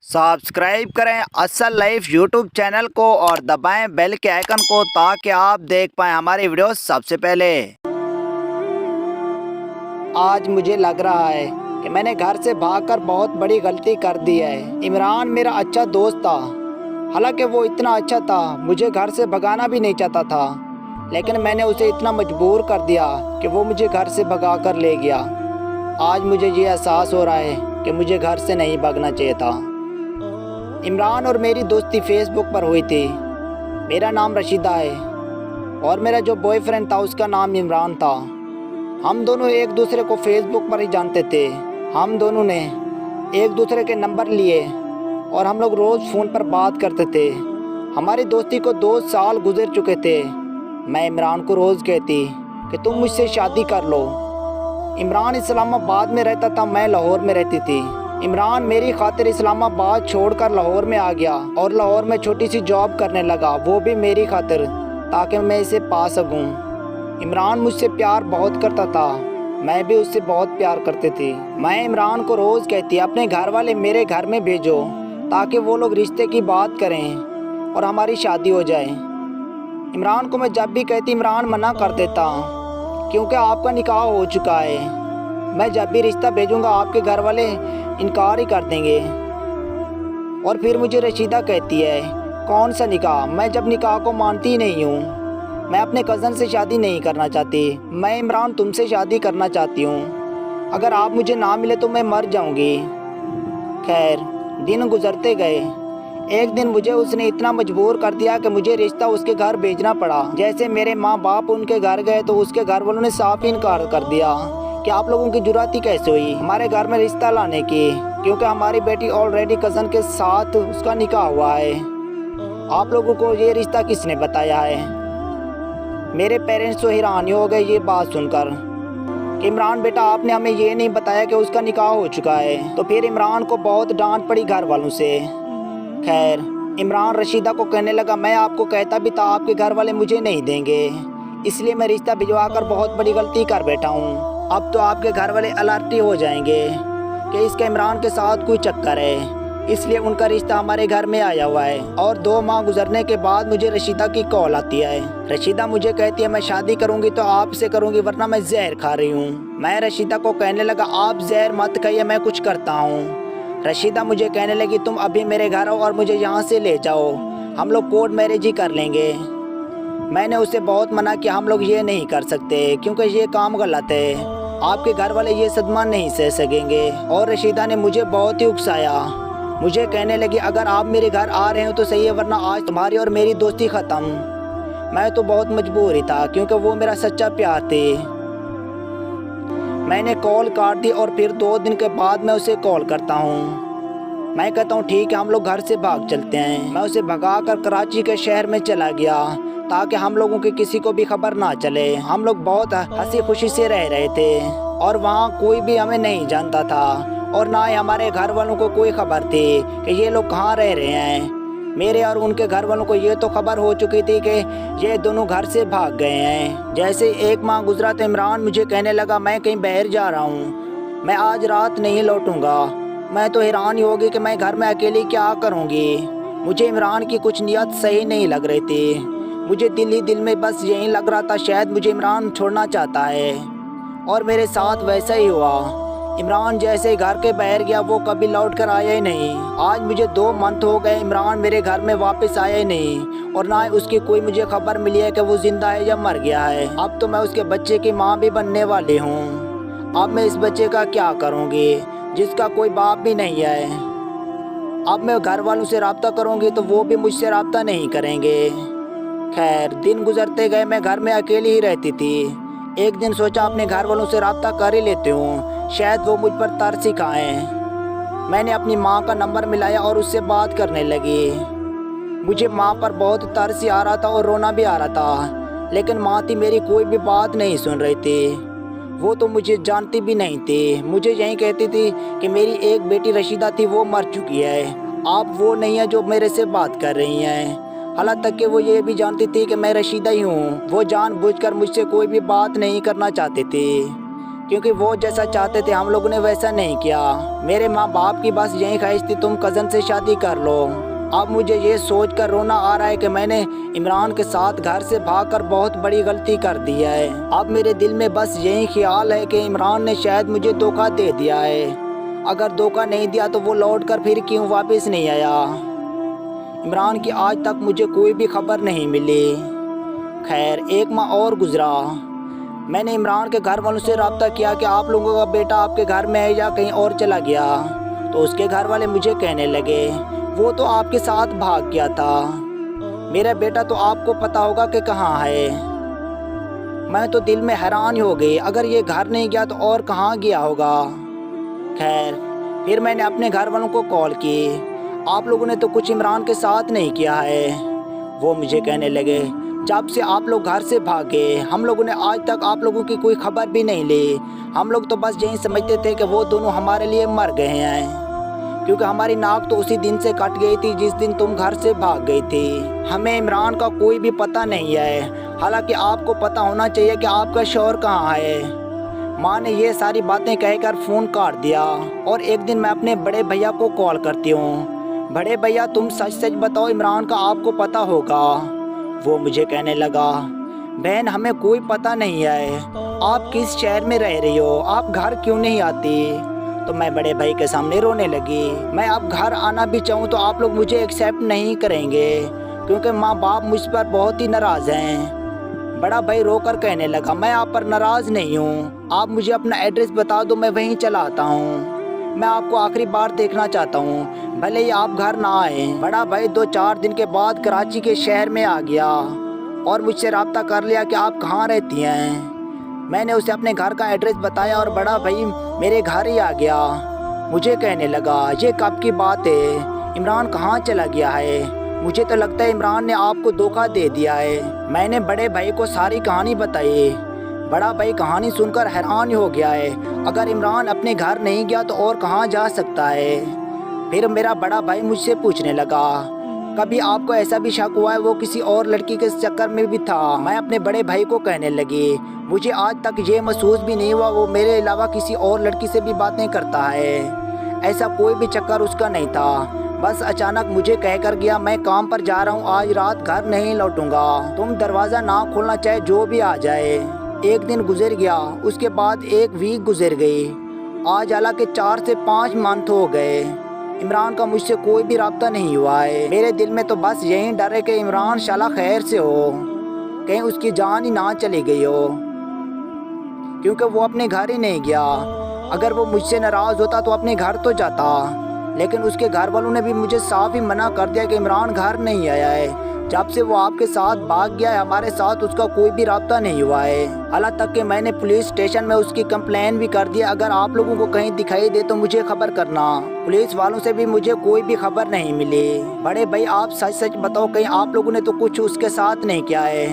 Subscribe करें असल life YouTube channel को और दबाएं बेल के आइकन को ताकि आप देख पाएं हमारी वीडियो सबसे पहले। आज मुझे लग रहा है कि मैंने घर से भागकर बहुत बड़ी गलती कर दी है। इमरान मेरा अच्छा दोस्त था, हालांकि वो इतना अच्छा था, मुझे घर से भगाना भी नहीं चाहता था, लेकिन मैंने उसे इतना मजबूर कर दिया कि वो मुझे घर से भगा कर ले गया। आज मुझे ये एहसास हो रहा है कि मुझे घर से नहीं भागना चाहिए था। इमरान और मेरी दोस्ती फेसबुक पर हुई थी। मेरा नाम रशीदा है और मेरा जो बॉयफ्रेंड था उसका नाम इमरान था। हम दोनों एक दूसरे को फेसबुक पर ही जानते थे। हम दोनों ने एक दूसरे के नंबर लिए और हम लोग रोज़ फ़ोन पर बात करते थे। हमारी दोस्ती को 2 साल गुजर चुके थे। मैं इमरान को रोज़ कहती कि तुम मुझसे शादी कर लो। इमरान इस्लामाबाद में रहता था, मैं लाहौर में रहती थी। इमरान मेरी खातिर इस्लामाबाद छोड़कर लाहौर में आ गया और लाहौर में छोटी सी जॉब करने लगा, वो भी मेरी खातिर, ताकि मैं इसे पा सकूं। इमरान मुझसे प्यार बहुत करता था, मैं भी उससे बहुत प्यार करती थी। मैं इमरान को रोज़ कहती अपने घर वाले मेरे घर में भेजो ताकि वो लोग रिश्ते की बात करें और हमारी शादी हो जाए। इमरान को मैं जब भी कहती इमरान मना कर देता क्योंकि आपका निकाह हो चुका है। मैं जब भी रिश्ता भेजूंगा आपके घर वाले इनकार ही कर देंगे। और फिर मुझे रशीदा कहती है कौन सा निकाह, मैं जब निकाह को मानती ही नहीं हूँ। मैं अपने कज़न से शादी नहीं करना चाहती, मैं इमरान तुमसे शादी करना चाहती हूँ। अगर आप मुझे ना मिले तो मैं मर जाऊँगी। खैर दिन गुजरते गए। एक दिन मुझे उसने इतना मजबूर कर दिया कि मुझे रिश्ता उसके घर भेजना पड़ा। जैसे मेरे माँ बाप उनके घर गए तो उसके घर वालों ने साफ इनकार कर दिया कि आप लोगों की जुर्रत ही कैसे हुई हमारे घर में रिश्ता लाने की, क्योंकि हमारी बेटी ऑलरेडी कज़न के साथ उसका निकाह हुआ है। आप लोगों को ये रिश्ता किसने बताया है? मेरे पेरेंट्स तो हैरान हो गए ये बात सुनकर कि इमरान बेटा आपने हमें ये नहीं बताया कि उसका निकाह हो चुका है। तो फिर इमरान को बहुत डांट पड़ी घर वालों से। खैर इमरान रशीदा को कहने लगा मैं आपको कहता भी था आपके घर वाले मुझे नहीं देंगे, इसलिए मैं रिश्ता भिजवा कर बहुत बड़ी गलती कर बैठा हूँ। अब तो आपके घर वाले अलर्ट ही हो जाएंगे कि इसके इमरान के साथ कोई चक्कर है, इसलिए उनका रिश्ता हमारे घर में आया हुआ है। और 2 माह गुजरने के बाद मुझे रशीदा की कॉल आती है। रशीदा मुझे कहती है मैं शादी करूंगी तो आपसे करूंगी वरना मैं जहर खा रही हूँ। मैं रशीदा को कहने लगा आप जहर मत खाइए, मैं कुछ करता हूँ। रशीदा मुझे कहने लगी तुम अभी मेरे घर आओ और मुझे यहाँ से ले जाओ, हम लोग कोर्ट मैरिज ही कर लेंगे। मैंने उसे बहुत मना किया, हम लोग ये नहीं कर सकते क्योंकि ये काम गलत है, आपके घर वाले ये सदमा नहीं सह सकेंगे। और रशीदा ने मुझे बहुत ही उकसाया। मुझे कहने लगी अगर आप मेरे घर आ रहे हो तो सही है वरना आज तुम्हारी और मेरी दोस्ती ख़त्म। मैं तो बहुत मजबूर ही था क्योंकि वो मेरा सच्चा प्यार थी। मैंने कॉल काट दी और फिर 2 दिन के बाद मैं उसे कॉल करता हूँ। मैं कहता हूँ ठीक है हम लोग घर से भाग चलते हैं। मैं उसे भगाकर कराची के शहर में चला गया ताकि हम लोगों की किसी को भी खबर ना चले। हम लोग बहुत हंसी खुशी से रह रहे थे और वहाँ कोई भी हमें नहीं जानता था और ना ही हमारे घर वालों को कोई खबर थी कि ये लोग कहाँ रह रहे हैं। मेरे और उनके घर वालों को ये तो खबर हो चुकी थी कि ये दोनों घर से भाग गए हैं। जैसे 1 माह गुजरा तो इमरान मुझे कहने लगा मैं कहीं बाहर जा रहा हूँ, मैं आज रात नहीं लौटूंगा। मैं तो हैरान ही होगी कि मैं घर में अकेली क्या करूँगी। मुझे इमरान की कुछ नीयत सही नहीं लग रही थी। मुझे दिल ही दिल में बस यही लग रहा था शायद मुझे इमरान छोड़ना चाहता है और मेरे साथ वैसा ही हुआ। इमरान जैसे घर के बाहर गया वो कभी लौट कर आया ही नहीं। आज मुझे 2 मंथ हो गए इमरान मेरे घर में वापस आया ही नहीं और ना ही उसकी कोई मुझे खबर मिली है कि वो जिंदा है या मर गया है। अब तो मैं उसके बच्चे की माँ भी बनने वाली हूँ। अब मैं इस बच्चे का क्या करूँगी जिसका कोई बाप भी नहीं है। अब मैं घर वालों से रब्ता करूँगी तो वो भी मुझसे रब्ता नहीं करेंगे। खैर दिन गुजरते गए, मैं घर में अकेली ही रहती थी। एक दिन सोचा अपने घर वालों से रब्ता कर ही लेती हूँ, शायद वो मुझ पर तरस ही खाएं। मैंने अपनी माँ का नंबर मिलाया और उससे बात करने लगी। मुझे माँ पर बहुत तरस ही आ रहा था और रोना भी आ रहा था, लेकिन माँ थी मेरी कोई भी बात नहीं सुन रही थी। वो तो मुझे जानती भी नहीं थी। मुझे यही कहती थी कि मेरी एक बेटी रशीदा थी वो मर चुकी है, आप वो नहीं है जो मेरे से बात कर रही हैं। हालांकि तक कि वो ये भी जानती थी कि मैं रशीदा ही हूँ। वो जानबूझकर मुझसे कोई भी बात नहीं करना चाहती थी। क्योंकि वो जैसा चाहते थे हम लोगों ने वैसा नहीं किया। मेरे माँ बाप की बस यही ख्वाहिश थी तुम कज़न से शादी कर लो। अब मुझे ये सोच कर रोना आ रहा है कि मैंने इमरान के साथ घर से भागकर बहुत बड़ी गलती कर दी है। अब मेरे दिल में बस यही ख्याल है कि इमरान ने शायद मुझे धोखा दे दिया है। अगर धोखा नहीं दिया तो वो लौट कर फिर क्यों वापस नहीं आया। इमरान की आज तक मुझे कोई भी खबर नहीं मिली। खैर, एक माह और गुजरा। मैंने इमरान के घर वालों से रब्ता किया कि आप लोगों का बेटा आपके घर में है या कहीं और चला गया। तो उसके घर वाले मुझे कहने लगे वो तो आपके साथ भाग गया था, मेरा बेटा तो आपको पता होगा कि कहाँ है। मैं तो दिल में हैरान हो गई, अगर ये घर नहीं गया तो और कहाँ गया होगा। खैर, फिर मैंने अपने घर वालों को कॉल की, आप लोगों ने तो कुछ इमरान के साथ नहीं किया है। वो मुझे कहने लगे जब से आप लोग घर से भागे हम लोगों ने आज तक आप लोगों की कोई खबर भी नहीं ली। हम लोग तो बस यही समझते थे कि वो दोनों हमारे लिए मर गए हैं, क्योंकि हमारी नाक तो उसी दिन से कट गई थी जिस दिन तुम घर से भाग गई थी। हमें इमरान का कोई भी पता नहीं है, हालांकि आपको पता होना चाहिए कि आपका शौहर कहाँ है। माँ ने ये सारी बातें कहकर फ़ोन काट दिया और एक दिन मैं अपने बड़े भैया को कॉल करती हूँ। बड़े भैया, तुम सच सच बताओ, इमरान का आपको पता होगा। वो मुझे कहने लगा बहन, हमें कोई पता नहीं है, आप किस शहर में रह रही हो, आप घर क्यों नहीं आती। तो मैं बड़े भाई के सामने रोने लगी। मैं अब घर आना भी चाहूँ तो आप लोग मुझे एक्सेप्ट नहीं करेंगे, क्योंकि माँ बाप मुझ पर बहुत ही नाराज़ हैं। बड़ा भाई रोकर कहने लगा मैं आप पर नाराज़ नहीं हूँ, आप मुझे अपना एड्रेस बता दो, मैं वहीं चला आता हूँ। मैं आपको आखिरी बार देखना चाहता हूँ, भले ही आप घर ना आए। बड़ा भाई 2-4 दिन के बाद कराची के शहर में आ गया और मुझसे रब्ता कर लिया कि आप कहाँ रहती हैं। मैंने उसे अपने घर का एड्रेस बताया और बड़ा भाई मेरे घर ही आ गया। मुझे कहने लगा ये कब की बात है, इमरान कहाँ चला गया है। मुझे तो लगता है इमरान ने आपको धोखा दे दिया है। मैंने बड़े भाई को सारी कहानी बताई। बड़ा भाई कहानी सुनकर हैरान हो गया है, अगर इमरान अपने घर नहीं गया तो और कहाँ जा सकता है। फिर मेरा बड़ा भाई मुझसे पूछने लगा कभी आपको ऐसा भी शक हुआ है वो किसी और लड़की के चक्कर में भी था। मैं अपने बड़े भाई को कहने लगी मुझे आज तक ये महसूस भी नहीं हुआ वो मेरे अलावा किसी और लड़की से भी बातें करता है। ऐसा कोई भी चक्कर उसका नहीं था। बस अचानक मुझे कहकर गया मैं काम पर जा रहा हूँ, आज रात घर नहीं लौटूंगा, तुम दरवाज़ा ना खोलना चाहे जो भी आ जाए। एक दिन गुजर गया, उसके बाद 1 वीक गुजर गई, आज हालांकि 4 से 5 मंथ हो गए। इमरान का मुझसे कोई भी राब्ता नहीं हुआ है। मेरे दिल में तो बस यही डर है कि इमरान शाला खैर से हो, कहीं उसकी जान ही ना चली गई हो, क्योंकि वो अपने घर ही नहीं गया। अगर वो मुझसे नाराज़ होता तो अपने घर तो जाता, लेकिन उसके घर वालों ने भी मुझे साफ ही मना कर दिया कि इमरान घर नहीं आया है। जब से वो आपके साथ भाग गया है हमारे साथ उसका कोई भी राब्ता नहीं हुआ है। हालां तक कि मैंने पुलिस स्टेशन में उसकी कंप्लेन भी कर दी, अगर आप लोगों को कहीं दिखाई दे तो मुझे खबर करना। पुलिस वालों से भी मुझे कोई भी खबर नहीं मिली। बड़े भाई आप सच सच बताओ, कहीं आप लोगों ने तो कुछ उसके साथ नहीं किया है।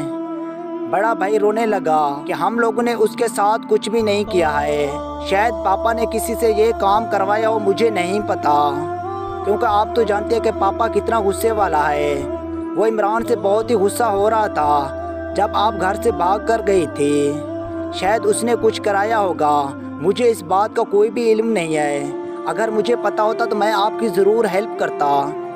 बड़ा भाई रोने लगा कि हम लोगों ने उसके साथ कुछ भी नहीं किया है, शायद पापा ने किसी से ये काम करवाया हो, मुझे नहीं पता, क्योंकि आप तो जानते हैं कि पापा कितना गुस्से वाला है। वो इमरान से बहुत ही गुस्सा हो रहा था जब आप घर से भाग कर गई थी, शायद उसने कुछ कराया होगा, मुझे इस बात का कोई भी इल्म नहीं है। अगर मुझे पता होता तो मैं आपकी ज़रूर हेल्प करता,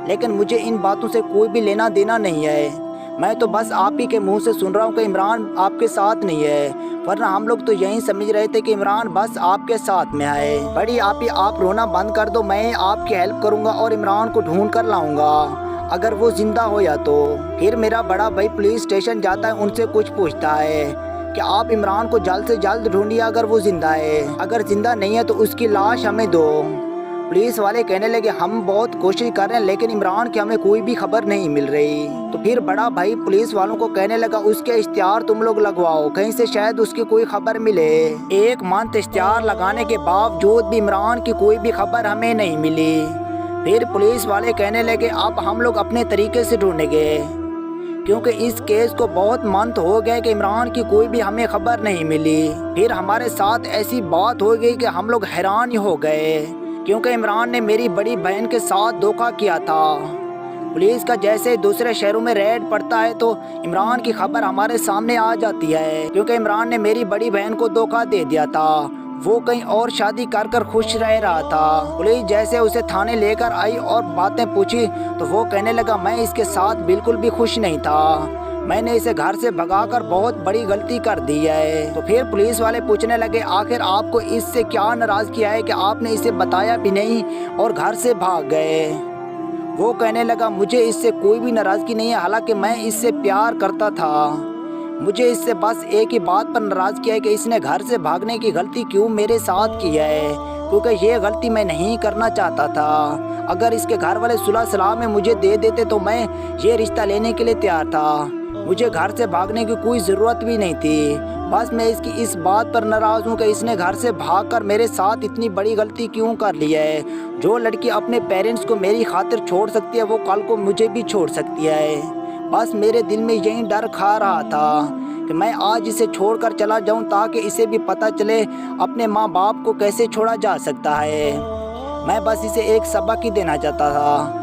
लेकिन मुझे इन बातों से कोई भी लेना देना नहीं है। मैं तो बस आप ही के मुंह से सुन रहा हूँ कि इमरान आपके साथ नहीं है, वरना हम लोग तो यही समझ रहे थे कि इमरान बस आपके साथ में आए। बड़ी आप रोना बंद कर दो, मैं आपकी हेल्प करूँगा और इमरान को ढूंढ कर लाऊंगा, अगर वो जिंदा हो या तो। फिर मेरा बड़ा भाई पुलिस स्टेशन जाता है, उनसे कुछ पूछता है कि आप इमरान को जल्द से जल्द ढूंढिए अगर वो जिंदा है, अगर जिंदा नहीं है तो उसकी लाश हमें दो। पुलिस वाले कहने लगे हम बहुत कोशिश कर रहे हैं लेकिन इमरान की हमें कोई भी खबर नहीं मिल रही। तो फिर बड़ा भाई पुलिस वालों को कहने लगा उसके इश्तिहार तुम लोग लगवाओ, कहीं से शायद उसकी कोई खबर मिले। 1 मंथ इश्तिहार लगाने के बावजूद भी इमरान की कोई भी खबर हमें नहीं मिली। फिर पुलिस वाले कहने लगे अब हम लोग अपने तरीके से ढूंढेंगे, क्योंकि इस केस को बहुत मंथ हो गए कि इमरान की कोई भी हमें खबर नहीं मिली। फिर हमारे साथ ऐसी बात हो गई कि हम लोग हैरान ही हो गए, क्योंकि इमरान ने मेरी बड़ी बहन के साथ धोखा किया था। पुलिस का जैसे दूसरे शहरों में रेड पड़ता है तो इमरान की खबर हमारे सामने आ जाती है, क्योंकि इमरान ने मेरी बड़ी बहन को धोखा दे दिया था। वो कहीं और शादी कर खुश रह रहा था। पुलिस जैसे उसे थाने लेकर आई और बातें पूछी तो वो कहने लगा मैं इसके साथ बिल्कुल भी खुश नहीं था, मैंने इसे घर से भगाकर बहुत बड़ी गलती कर दी है। तो फिर पुलिस वाले पूछने लगे आखिर आपको इससे क्या नाराज किया है कि आपने इसे बताया भी नहीं और घर से भाग गए। वो कहने लगा मुझे इससे कोई भी नाराजगी नहीं है, हालांकि मैं इससे प्यार करता था, मुझे इससे बस एक ही बात पर नाराज किया है कि इसने घर से भागने की गलती क्यों मेरे साथ की है, क्योंकि ये गलती मैं नहीं करना चाहता था। अगर इसके घर वाले सुलह सलाह में मुझे दे देते तो मैं ये रिश्ता लेने के लिए तैयार था, मुझे घर से भागने की कोई ज़रूरत भी नहीं थी। बस मैं इसकी इस बात पर नाराज़ हूँ कि इसने घर से भागकर मेरे साथ इतनी बड़ी गलती क्यों कर ली है। जो लड़की अपने पेरेंट्स को मेरी खातिर छोड़ सकती है वो कल को मुझे भी छोड़ सकती है। बस मेरे दिल में यही डर खा रहा था कि मैं आज इसे छोड़कर चला जाऊं ताकि इसे भी पता चले अपने माँ बाप को कैसे छोड़ा जा सकता है। मैं बस इसे एक सबक ही देना चाहता था।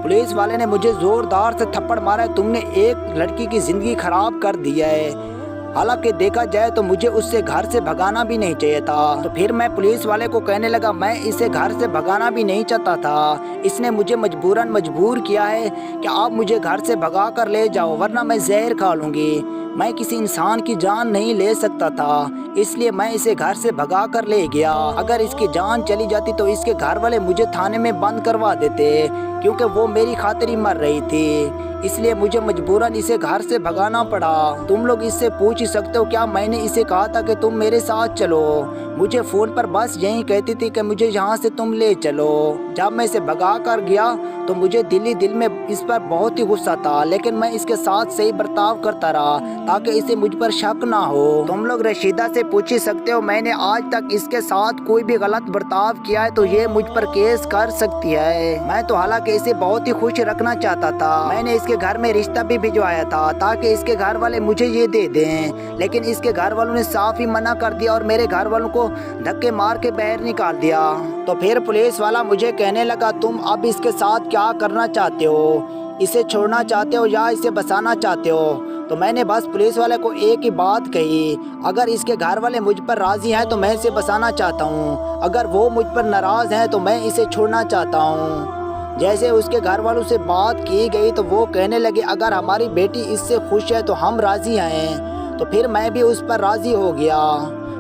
पुलिस वाले ने मुझे जोरदार से थप्पड़ मारा है, तुमने एक लड़की की ज़िंदगी खराब कर दी है। हालांकि देखा जाए तो मुझे उससे घर से भगाना भी नहीं चाहिए था। तो फिर मैं पुलिस वाले को कहने लगा मैं इसे घर से भगाना भी नहीं चाहता था, इसने मुझे मजबूरन मजबूर किया है कि आप मुझे घर से भगा कर ले जाओ वरना मैं जहर खा लूँगी। मैं किसी इंसान की जान नहीं ले सकता था, इसलिए मैं इसे घर से भगा कर ले गया। अगर इसकी जान चली जाती तो इसके घर वाले मुझे थाने में बंद करवा देते, क्योंकि वो मेरी खातिर ही मर रही थी, इसलिए मुझे मजबूरन इसे घर से भगाना पड़ा। तुम लोग इससे पूछ ही सकते हो क्या मैंने इसे कहा था कि तुम मेरे साथ चलो। मुझे फ़ोन पर बस यही कहती थी कि मुझे यहाँ से तुम ले चलो। जब मैं इसे भगा कर गया तो मुझे दिल ही दिल में इस पर बहुत ही गुस्सा था, लेकिन मैं इसके साथ सही बर्ताव करता रहा ताकि इसे मुझ पर शक ना हो। तुम लोग रशीदा से पूछ ही सकते हो मैंने आज तक इसके साथ कोई भी गलत बर्ताव किया है तो ये मुझ पर केस कर सकती है। मैं तो हालांकि इसे बहुत ही खुश रखना चाहता था, मैंने इसके घर में रिश्ता भी भिजवाया था ताकि इसके घर वाले मुझे ये दे दें, लेकिन इसके घर वालों ने साफ ही मना कर दिया और मेरे घर वालों को धक्के मार के बाहर निकाल दिया। तो फिर पुलिस वाला मुझे कहने लगा तुम अब इसके साथ क्या करना चाहते हो, इसे छोड़ना चाहते हो या इसे बसाना चाहते हो। तो मैंने बस पुलिस वाले को एक ही बात कही, अगर इसके घर वाले मुझ पर राज़ी हैं तो मैं इसे बसाना चाहता हूँ, अगर वो मुझ पर नाराज़ हैं तो मैं इसे छोड़ना चाहता हूँ। जैसे उसके घर वालों से बात की गई तो वो कहने लगे अगर हमारी बेटी इससे खुश है तो हम राज़ी हैं। तो फिर मैं भी उस पर राज़ी हो गया।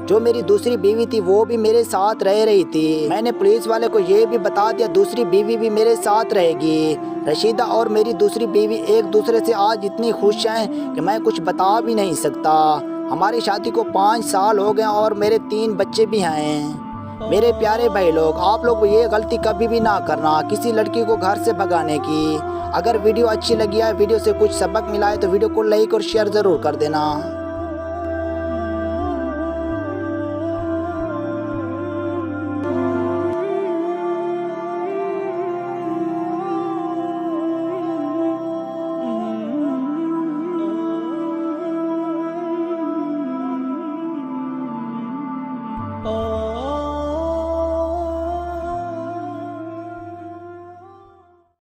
जो मेरी दूसरी बीवी थी वो भी मेरे साथ रह रही थी। मैंने पुलिस वाले को ये भी बता दिया दूसरी बीवी भी मेरे साथ रहेगी। रशीदा और मेरी दूसरी बीवी एक दूसरे से आज इतनी खुश हैं कि मैं कुछ बता भी नहीं सकता। हमारी शादी को 5 साल हो गए और मेरे 3 बच्चे भी हैं। मेरे प्यारे भाई लोग, आप लोग ये गलती कभी भी ना करना किसी लड़की को घर से भगाने की। अगर वीडियो अच्छी लगी है, वीडियो से कुछ सबक मिला है तो वीडियो को लाइक और शेयर ज़रूर कर देना। Oh